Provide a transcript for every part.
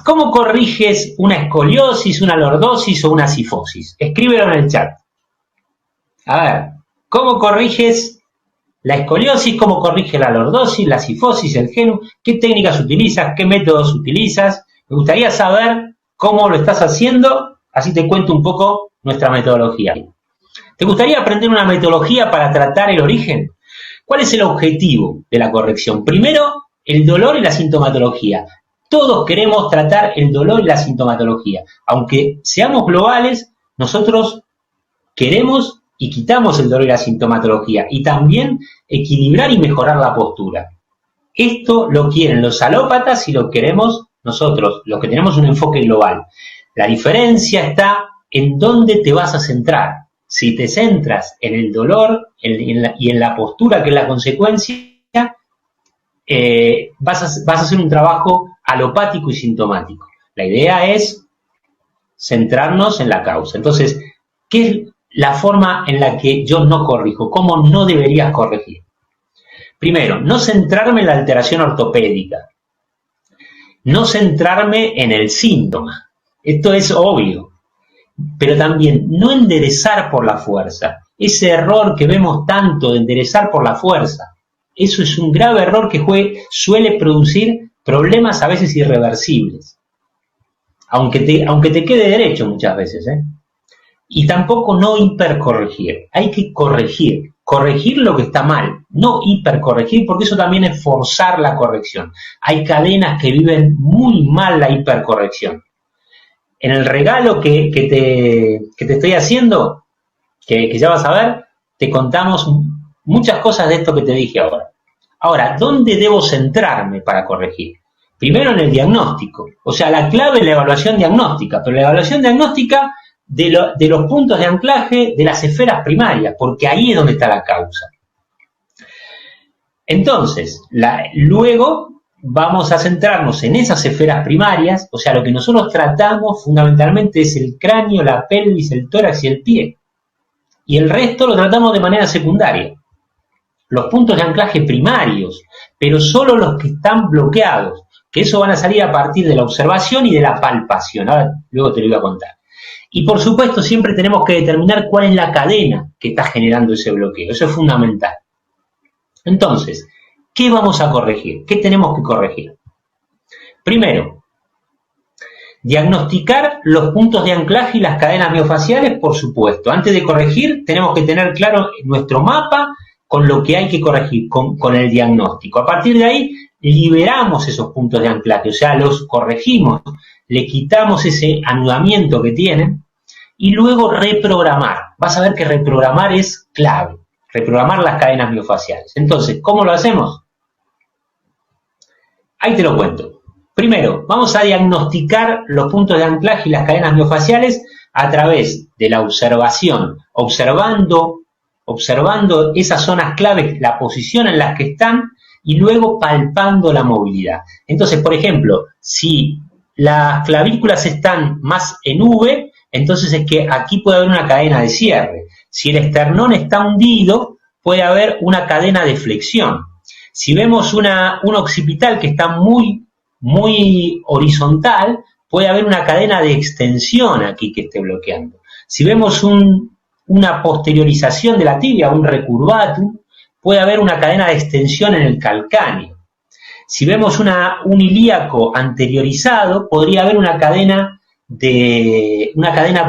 ¿Cómo corriges una escoliosis, una lordosis o una cifosis? Escríbelo en el chat. A ver, ¿cómo corriges la escoliosis? ¿Cómo corriges la lordosis, la cifosis, el genu? ¿Qué técnicas utilizas? ¿Qué métodos utilizas? Me gustaría saber cómo lo estás haciendo, así te cuento un poco nuestra metodología. ¿Te gustaría aprender una metodología para tratar el origen? ¿Cuál es el objetivo de la corrección? Primero, el dolor y la sintomatología. Todos queremos tratar el dolor y la sintomatología. Aunque seamos globales, nosotros queremos y quitamos el dolor y la sintomatología. Y también equilibrar y mejorar la postura. Esto lo quieren los alópatas y lo queremos nosotros, los que tenemos un enfoque global. La diferencia está en dónde te vas a centrar. Si te centras en el dolor y en la postura, que es la consecuencia, vas a hacer un trabajo alopático y sintomático. La idea es centrarnos en la causa. Entonces, ¿qué es la forma en la que yo no corrijo? ¿Cómo no deberías corregir? Primero, no centrarme en la alteración ortopédica. No centrarme en el síntoma. Esto es obvio. Pero también no enderezar por la fuerza. Ese error que vemos tanto de enderezar por la fuerza, eso es un grave error que suele producir problemas a veces irreversibles. Aunque te quede derecho muchas veces, ¿eh? Y tampoco no hipercorregir. Hay que corregir lo que está mal, no hipercorregir, porque eso también es forzar la corrección. Hay cadenas que viven muy mal la hipercorrección. En el regalo que te estoy haciendo, que ya vas a ver, te contamos muchas cosas de esto que te dije ahora. Ahora, ¿dónde debo centrarme para corregir? Primero en el diagnóstico. O sea, la clave es la evaluación diagnóstica, pero la evaluación diagnóstica de los puntos de anclaje de las esferas primarias, porque ahí es donde está la causa. Entonces, luego vamos a centrarnos en esas esferas primarias, o sea, lo que nosotros tratamos fundamentalmente es el cráneo, la pelvis, el tórax y el pie. Y el resto lo tratamos de manera secundaria. Los puntos de anclaje primarios, pero solo los que están bloqueados, que eso van a salir a partir de la observación y de la palpación. Ahora, luego te lo voy a contar. Y por supuesto, siempre tenemos que determinar cuál es la cadena que está generando ese bloqueo. Eso es fundamental. Entonces, ¿qué vamos a corregir? ¿Qué tenemos que corregir? Primero, diagnosticar los puntos de anclaje y las cadenas miofaciales, por supuesto. Antes de corregir, tenemos que tener claro nuestro mapa con lo que hay que corregir, con el diagnóstico. A partir de ahí, liberamos esos puntos de anclaje, o sea, los corregimos, le quitamos ese anudamiento que tienen y luego reprogramar. Vas a ver que reprogramar es clave. Reprogramar las cadenas miofaciales. Entonces, ¿cómo lo hacemos? Ahí te lo cuento. Primero, vamos a diagnosticar los puntos de anclaje y las cadenas miofaciales a través de la observación, observando esas zonas claves, la posición en las que están y luego palpando la movilidad. Entonces, por ejemplo, si las clavículas están más en V, entonces es que aquí puede haber una cadena de cierre. Si el esternón está hundido, puede haber una cadena de flexión. Si vemos un occipital que está muy horizontal, puede haber una cadena de extensión aquí que esté bloqueando. Si vemos una posteriorización de la tibia, un recurvatum, puede haber una cadena de extensión en el calcáneo. Si vemos un ilíaco anteriorizado, podría haber una cadena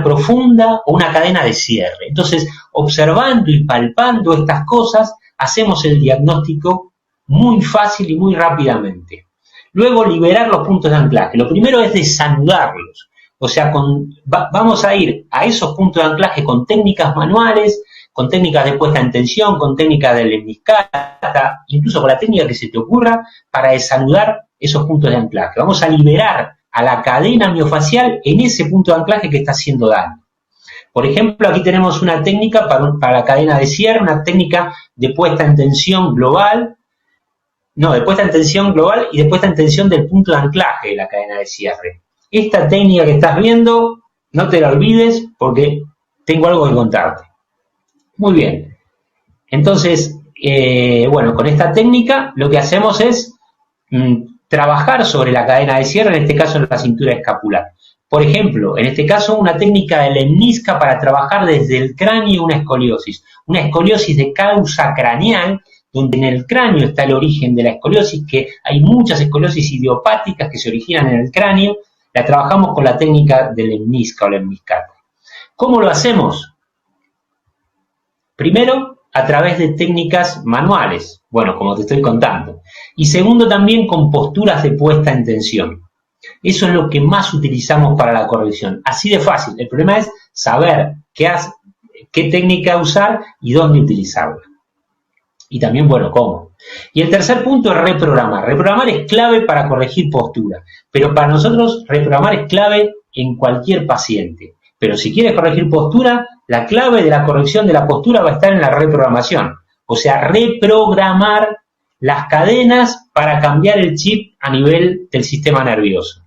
profunda o una cadena de cierre. Entonces, observando y palpando estas cosas, hacemos el diagnóstico muy fácil y muy rápidamente. Luego, liberar los puntos de anclaje. Lo primero es desanudarlos. O sea, vamos a ir a esos puntos de anclaje con técnicas manuales, con técnicas de puesta en tensión, con técnicas de lemniscata, incluso con la técnica que se te ocurra, para desanudar esos puntos de anclaje. Vamos a liberar a la cadena miofacial en ese punto de anclaje que está haciendo daño. Por ejemplo, aquí tenemos una técnica para la cadena de cierre, una técnica de puesta en tensión global, de puesta en tensión global y de puesta en tensión del punto de anclaje de la cadena de cierre. Esta técnica que estás viendo, no te la olvides porque tengo algo que contarte. Muy bien. Entonces, con esta técnica lo que hacemos es trabajar sobre la cadena de cierre, en este caso en la cintura escapular. Por ejemplo, en este caso una técnica de lemnisca para trabajar desde el cráneo una escoliosis de causa craneal, donde en el cráneo está el origen de la escoliosis, que hay muchas escoliosis idiopáticas que se originan en el cráneo, la trabajamos con la técnica de lemnisca o lemniscata. ¿Cómo lo hacemos? Primero, a través de técnicas manuales, bueno, como te estoy contando. Y segundo, también con posturas de puesta en tensión. Eso es lo que más utilizamos para la corrección. Así de fácil. El problema es saber qué técnica usar y dónde utilizarla. Y también, bueno, cómo. Y el tercer punto es reprogramar. Reprogramar es clave para corregir postura. Pero para nosotros, reprogramar es clave en cualquier paciente. Pero si quieres corregir postura, la clave de la corrección de la postura va a estar en la reprogramación. O sea, reprogramar las cadenas para cambiar el chip a nivel del sistema nervioso.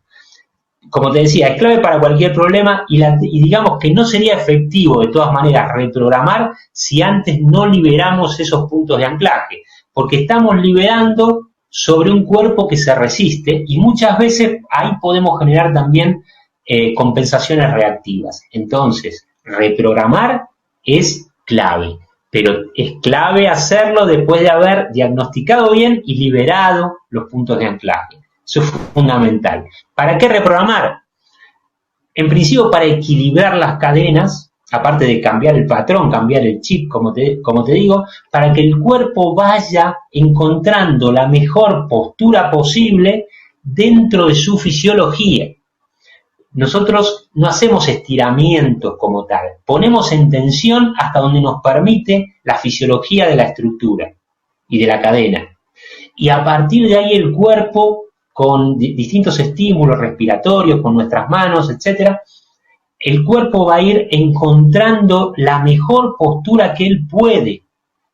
Como te decía, es clave para cualquier problema y digamos que no sería efectivo de todas maneras reprogramar si antes no liberamos esos puntos de anclaje, porque estamos liberando sobre un cuerpo que se resiste y muchas veces ahí podemos generar también compensaciones reactivas. Entonces, reprogramar es clave, pero es clave hacerlo después de haber diagnosticado bien y liberado los puntos de anclaje. Eso es fundamental. ¿Para qué reprogramar? En principio para equilibrar las cadenas, aparte de cambiar el patrón, cambiar el chip, como te digo, para que el cuerpo vaya encontrando la mejor postura posible dentro de su fisiología. Nosotros no hacemos estiramientos como tal, ponemos en tensión hasta donde nos permite la fisiología de la estructura y de la cadena. Y a partir de ahí el cuerpo, con distintos estímulos respiratorios, con nuestras manos, etc., el cuerpo va a ir encontrando la mejor postura que él puede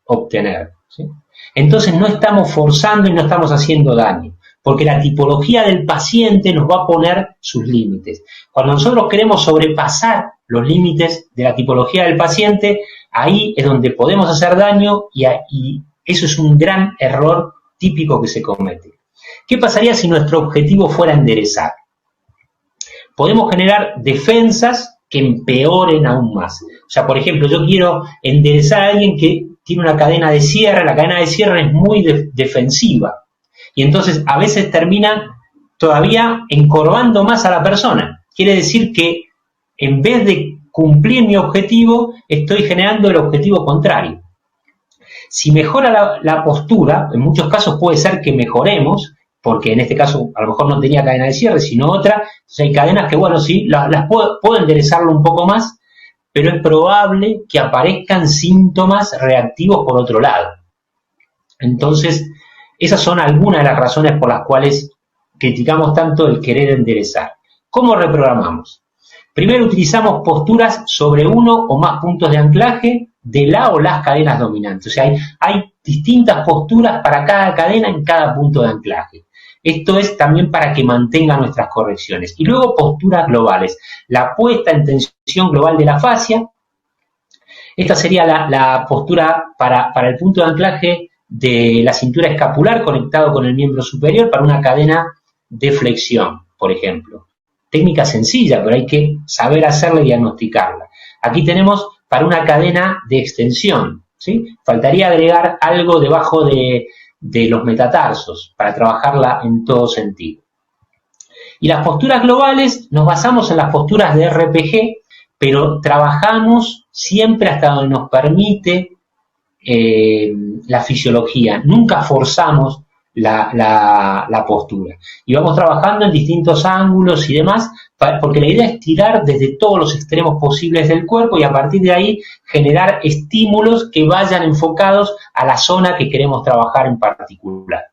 obtener, ¿sí? Entonces no estamos forzando y no estamos haciendo daño, porque la tipología del paciente nos va a poner sus límites. Cuando nosotros queremos sobrepasar los límites de la tipología del paciente, ahí es donde podemos hacer daño y eso es un gran error típico que se comete. ¿Qué pasaría si nuestro objetivo fuera enderezar? Podemos generar defensas que empeoren aún más. O sea, por ejemplo, yo quiero enderezar a alguien que tiene una cadena de cierre, la cadena de cierre es muy defensiva. Y entonces a veces termina todavía encorvando más a la persona. Quiere decir que en vez de cumplir mi objetivo, estoy generando el objetivo contrario. Si mejora la postura, en muchos casos puede ser que mejoremos, porque en este caso a lo mejor no tenía cadena de cierre, sino otra. Entonces hay cadenas que, bueno, sí, las puedo enderezarlo un poco más, pero es probable que aparezcan síntomas reactivos por otro lado. Entonces, esas son algunas de las razones por las cuales criticamos tanto el querer enderezar. ¿Cómo reprogramamos? Primero utilizamos posturas sobre uno o más puntos de anclaje de la o las cadenas dominantes. O sea, hay distintas posturas para cada cadena en cada punto de anclaje. Esto es también para que mantenga nuestras correcciones. Y luego posturas globales. La puesta en tensión global de la fascia. Esta sería la postura para el punto de anclaje de la cintura escapular conectado con el miembro superior para una cadena de flexión, por ejemplo. Técnica sencilla, pero hay que saber hacerla y diagnosticarla. Aquí tenemos para una cadena de extensión, ¿sí? Faltaría agregar algo debajo de los metatarsos para trabajarla en todo sentido. Y las posturas globales nos basamos en las posturas de RPG, pero trabajamos siempre hasta donde nos permite la fisiología. Nunca forzamos la postura. Y vamos trabajando en distintos ángulos y demás, porque la idea es tirar desde todos los extremos posibles del cuerpo y a partir de ahí generar estímulos que vayan enfocados a la zona que queremos trabajar en particular.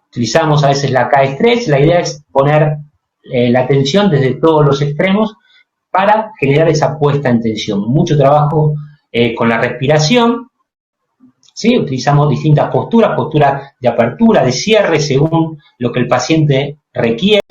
Utilizamos a veces la K-stretch, la idea es poner la tensión desde todos los extremos para generar esa puesta en tensión. Mucho trabajo con la respiración. ¿Sí? Utilizamos distintas posturas de apertura, de cierre, según lo que el paciente requiere.